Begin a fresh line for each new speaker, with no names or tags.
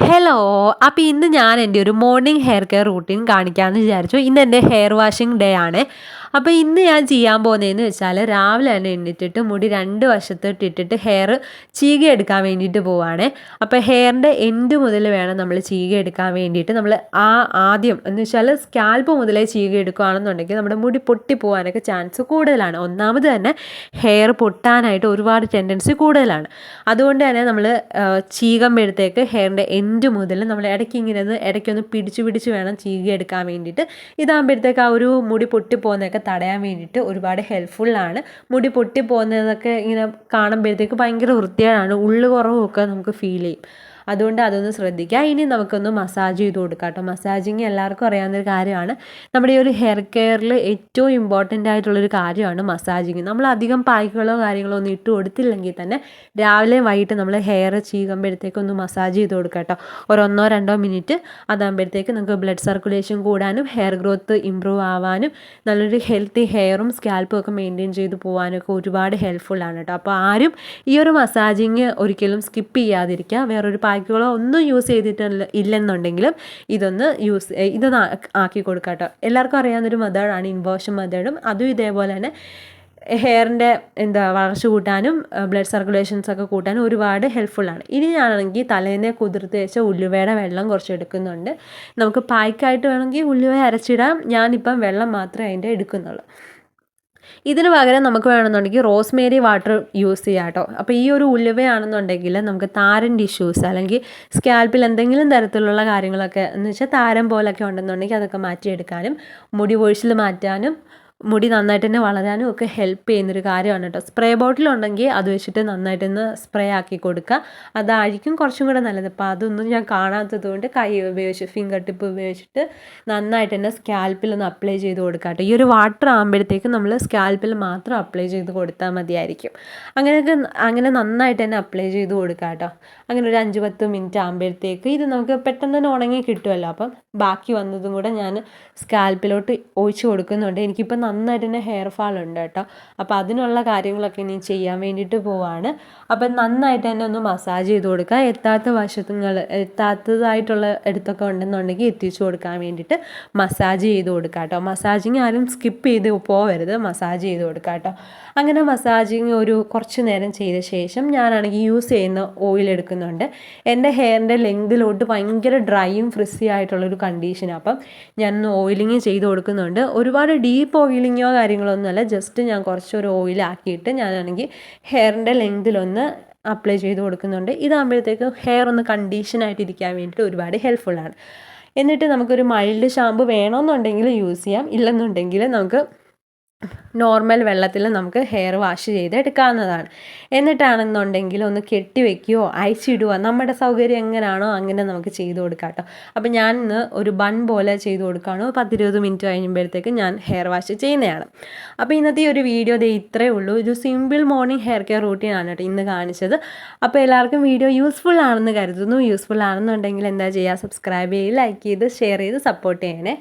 Hello. അപ്പോൾ ഇന്ന് ഞാൻ എൻ്റെ ഒരു മോർണിംഗ് ഹെയർ കെയർ റൂട്ടീൻ കാണിക്കാമെന്ന് വിചാരിച്ചു. ഇന്ന് എൻ്റെ ഹെയർ വാഷിംഗ് ഡേ ആണ്. അപ്പോൾ ഇന്ന് ഞാൻ ചെയ്യാൻ പോകുന്നതെന്ന് വെച്ചാൽ രാവിലെ തന്നെ എണീറ്റിട്ട് മുടി രണ്ട് വശത്തോട്ട് ഇട്ടിട്ട് ഹെയർ ചീകി എടുക്കാൻ വേണ്ടിയിട്ട് പോവുകയാണ്. അപ്പോൾ ഹെയറിൻ്റെ എൻഡ് മുതൽ വേണം നമ്മൾ ചീകി എടുക്കാൻ വേണ്ടിയിട്ട്. നമ്മൾ ആദ്യം എന്ന് വെച്ചാൽ സ്കാൽപ്പ് മുതലേ ചീകി എടുക്കുകയാണെന്നുണ്ടെങ്കിൽ നമ്മുടെ മുടി പൊട്ടി പോകാനൊക്കെ ചാൻസ് കൂടുതലാണ്. ഒന്നാമത് തന്നെ ഹെയർ പൊട്ടാനായിട്ട് ഒരുപാട് ടെൻഡൻസി കൂടുതലാണ്. അതുകൊണ്ട് തന്നെ നമ്മൾ ചീകുമ്പോഴത്തേക്ക് ഹെയറിൻ്റെ എൻഡ് മുതൽ നമ്മൾ ഇടയ്ക്കൊന്ന് പിടിച്ച് വേണം ചീകി എടുക്കാൻ വേണ്ടിയിട്ട്. ഇതാകുമ്പോഴത്തേക്ക് ആ ഒരു മുടി പൊട്ടിപ്പോകുന്നതൊക്കെ തടയാൻ വേണ്ടിയിട്ട് ഒരുപാട് ഹെൽപ്ഫുള്ളാണ്. മുടി പൊട്ടിപ്പോകുന്നതൊക്കെ ഇങ്ങനെ കാണുമ്പോഴത്തേക്ക് ഭയങ്കര വൃത്തികേടാണ്, ഉള്ളു കുറവൊക്കെ നമുക്ക് ഫീൽ ചെയ്യും. അതുകൊണ്ട് അതൊന്ന് ശ്രദ്ധിക്കുക. ഇനി നമുക്കൊന്ന് മസാജ് ചെയ്ത് കൊടുക്കാം കേട്ടോ. മസാജിങ് എല്ലാവർക്കും അറിയാവുന്നൊരു കാര്യമാണ്. നമ്മുടെ ഈ ഒരു ഹെയർ കെയറിൽ ഏറ്റവും ഇമ്പോർട്ടൻ്റ് ആയിട്ടുള്ളൊരു കാര്യമാണ് മസാജിങ്. നമ്മൾ അധികം പായ്ക്കുകളോ കാര്യങ്ങളോ ഒന്നും ഇട്ട് കൊടുത്തില്ലെങ്കിൽ തന്നെ രാവിലെ വൈകിട്ട് നമ്മൾ ഹെയർ ചീകുമ്പോഴത്തേക്കൊന്ന് മസാജ് ചെയ്ത് കൊടുക്കാം കേട്ടോ. ഒരു 1-2 മിനിറ്റ്. അതാകുമ്പോഴത്തേക്ക് നമുക്ക് ബ്ലഡ് സർക്കുലേഷൻ കൂടാനും ഹെയർ ഗ്രോത്ത് ഇമ്പ്രൂവ് ആവാനും നല്ലൊരു ഹെൽത്തി ഹെയറും സ്കാൽപ്പും ഒക്കെ മെയിൻറ്റെയിൻ ചെയ്ത് പോകാനൊക്കെ ഒരുപാട് ഹെൽപ്ഫുള്ളാണ് കേട്ടോ. അപ്പോൾ ആരും ഈ ഒരു മസാജിങ് ഒരിക്കലും സ്കിപ്പ് ചെയ്യാതിരിക്കുക. വേറൊരു പായ്ക്കുകളോ ഒന്നും യൂസ് ചെയ്തിട്ടില്ല ഇല്ലെന്നുണ്ടെങ്കിലും ഇതൊന്ന് ആക്കി കൊടുക്കുക കേട്ടോ. എല്ലാവർക്കും അറിയാവുന്നൊരു മെത്തേഡാണ് ഇൻവേർഷൻ മെത്തേഡും. അതും ഇതേപോലെ തന്നെ ഹെയറിൻ്റെ വളർച്ച കൂട്ടാനും ബ്ലഡ് സർക്കുലേഷൻസ് ഒക്കെ കൂട്ടാനും ഒരുപാട് ഹെൽപ്ഫുള്ളാണ്. ഇനി ഞാനാണെങ്കിൽ തലേന്നെ കുതിർത്ത് വെച്ച ഉലുവയുടെ വെള്ളം കുറച്ച് എടുക്കുന്നുണ്ട്. നമുക്ക് പായ്ക്കായിട്ട് വേണമെങ്കിൽ ഉലുവ അരച്ചിടാം. ഞാനിപ്പം വെള്ളം മാത്രമേ അതിൻ്റെ എടുക്കുന്നുള്ളൂ. ഇതിന് പകരം നമുക്ക് വേണമെന്നുണ്ടെങ്കിൽ റോസ്മേരി വാട്ടർ യൂസ് ചെയ്യാം കേട്ടോ. അപ്പോൾ ഈ ഒരു ഉലുവയാണെന്നുണ്ടെങ്കിൽ നമുക്ക് താരൻ്റെ ഇഷ്യൂസ് അല്ലെങ്കിൽ സ്കാൽപ്പിൽ എന്തെങ്കിലും തരത്തിലുള്ള കാര്യങ്ങളൊക്കെ എന്ന് വെച്ചാൽ താരം പോലൊക്കെ ഉണ്ടെന്നുണ്ടെങ്കിൽ അതൊക്കെ മാറ്റിയെടുക്കാനും മുടി കൊഴിച്ചിൽ മാറ്റാനും മുടി നന്നായിട്ട് തന്നെ വളരാനും ഒക്കെ ഹെൽപ്പ് ചെയ്യുന്നൊരു കാര്യമാണ് കേട്ടോ. സ്പ്രേ ബോട്ടിലുണ്ടെങ്കിൽ അത് വെച്ചിട്ട് നന്നായിട്ടൊന്ന് സ്പ്രേ ആക്കി കൊടുക്കുക. അതായിരിക്കും കുറച്ചും കൂടെ നല്ലത്. അപ്പോൾ അതൊന്നും ഞാൻ കാണാത്തത് കൊണ്ട് കൈ ഉപയോഗിച്ച് ഫിംഗർ ടിപ്പ് ഉപയോഗിച്ചിട്ട് നന്നായിട്ട് തന്നെ സ്കാൽപ്പിലൊന്ന് അപ്ലൈ ചെയ്ത് കൊടുക്കുക കേട്ടോ. ഈ ഒരു വാട്ടർ ആകുമ്പോഴത്തേക്കും നമ്മൾ സ്കാൽപ്പിൽ മാത്രം അപ്ലൈ ചെയ്ത് കൊടുത്താൽ മതിയായിരിക്കും. അങ്ങനെ നന്നായിട്ട് തന്നെ അപ്ലൈ ചെയ്ത് കൊടുക്കുക കേട്ടോ. അങ്ങനെ ഒരു 5-10 മിനിറ്റ് ആകുമ്പോഴത്തേക്ക് ഇത് നമുക്ക് പെട്ടെന്ന് തന്നെ ഉണങ്ങി കിട്ടുമല്ലോ. അപ്പം ബാക്കി വന്നതും കൂടെ ഞാൻ സ്കാൽപ്പിലോട്ട് ഒഴിച്ച് കൊടുക്കുന്നുണ്ട്. എനിക്കിപ്പോൾ നന്നായിട്ട് തന്നെ ഹെയർ ഫാൾ ഉണ്ട് കേട്ടോ. അപ്പോൾ അതിനുള്ള കാര്യങ്ങളൊക്കെ ഇനി ചെയ്യാൻ വേണ്ടിയിട്ട് പോവാണ്. അപ്പം നന്നായിട്ട് തന്നെ ഒന്ന് മസാജ് ചെയ്ത് കൊടുക്കുക. എത്താത്തതായിട്ടുള്ള എടുത്തൊക്കെ ഉണ്ടെന്നുണ്ടെങ്കിൽ എത്തിച്ചു കൊടുക്കാൻ വേണ്ടിയിട്ട് മസാജ് ചെയ്ത് കൊടുക്കുക കേട്ടോ. മസാജിങ് ആരും സ്കിപ്പ് ചെയ്ത് പോവരുത്, മസാജ് ചെയ്ത് കൊടുക്കുക കേട്ടോ. അങ്ങനെ മസാജിങ് ഒരു കുറച്ച് നേരം ചെയ്ത ശേഷം ഞാനാണെങ്കിൽ യൂസ് ചെയ്യുന്ന ഓയിൽ എടുക്കുന്നുണ്ട്. എൻ്റെ ഹെയറിൻ്റെ ലെങ്തിലോട്ട് ഭയങ്കര ഡ്രൈയും ഫ്രിസി ആയിട്ടുള്ളൊരു കണ്ടീഷനാണ്. അപ്പം ഞാൻ ഓയിലിങ് ചെയ്ത് കൊടുക്കുന്നുണ്ട്. ഒരുപാട് ഡീപ്പ് ഓയിലിങ്ങോ കാര്യങ്ങളോ ഒന്നുമല്ല, ജസ്റ്റ് ഞാൻ കുറച്ചൊരു ഓയിലാക്കിയിട്ട് ഞാനാണെങ്കിൽ ഹെയറിൻ്റെ ലെങ്തിലൊന്ന് അപ്ലൈ ചെയ്ത് കൊടുക്കുന്നുണ്ട്. ഇതാകുമ്പോഴത്തേക്ക് ഹെയർ ഒന്ന് കണ്ടീഷനായിട്ടിരിക്കാൻ വേണ്ടിയിട്ട് ഒരുപാട് ഹെൽപ്ഫുള്ളാണ്. എന്നിട്ട് നമുക്കൊരു മൈൽഡ് ഷാമ്പു വേണമെന്നുണ്ടെങ്കിൽ യൂസ് ചെയ്യാം. ഇല്ലെന്നുണ്ടെങ്കിൽ നമുക്ക് നോർമൽ വെള്ളത്തിൽ നമുക്ക് ഹെയർ വാഷ് ചെയ്ത് എടുക്കാവുന്നതാണ്. എന്നിട്ടാണെന്നുണ്ടെങ്കിൽ ഒന്ന് കെട്ടി വയ്ക്കുകയോ അയച്ചിടുകയോ നമ്മുടെ സൗകര്യം എങ്ങനെയാണോ അങ്ങനെ നമുക്ക് ചെയ്ത് കൊടുക്കാം കേട്ടോ. അപ്പോൾ ഞാൻ ഇന്ന് ഒരു ബൺ പോലെ ചെയ്ത് കൊടുക്കുകയാണ്. 10-20 മിനിറ്റ് കഴിയുമ്പോഴത്തേക്ക് ഞാൻ ഹെയർ വാഷ് ചെയ്യുന്നതാണ്. അപ്പോൾ ഇന്നത്തെ ഒരു വീഡിയോ ഇത്രയേ ഉള്ളൂ. ഒരു simple morning hair care routine ആണ് കേട്ടോ ഇന്ന് കാണിച്ചത്. അപ്പോൾ എല്ലാവർക്കും വീഡിയോ യൂസ്ഫുൾ ആണെന്ന് കരുതുന്നു. യൂസ്ഫുൾ ആണെന്നുണ്ടെങ്കിൽ എന്താ ചെയ്യുക, സബ്സ്ക്രൈബ് ചെയ്ത് ലൈക്ക് ചെയ്ത് ഷെയർ ചെയ്ത് സപ്പോർട്ട് ചെയ്യണേ.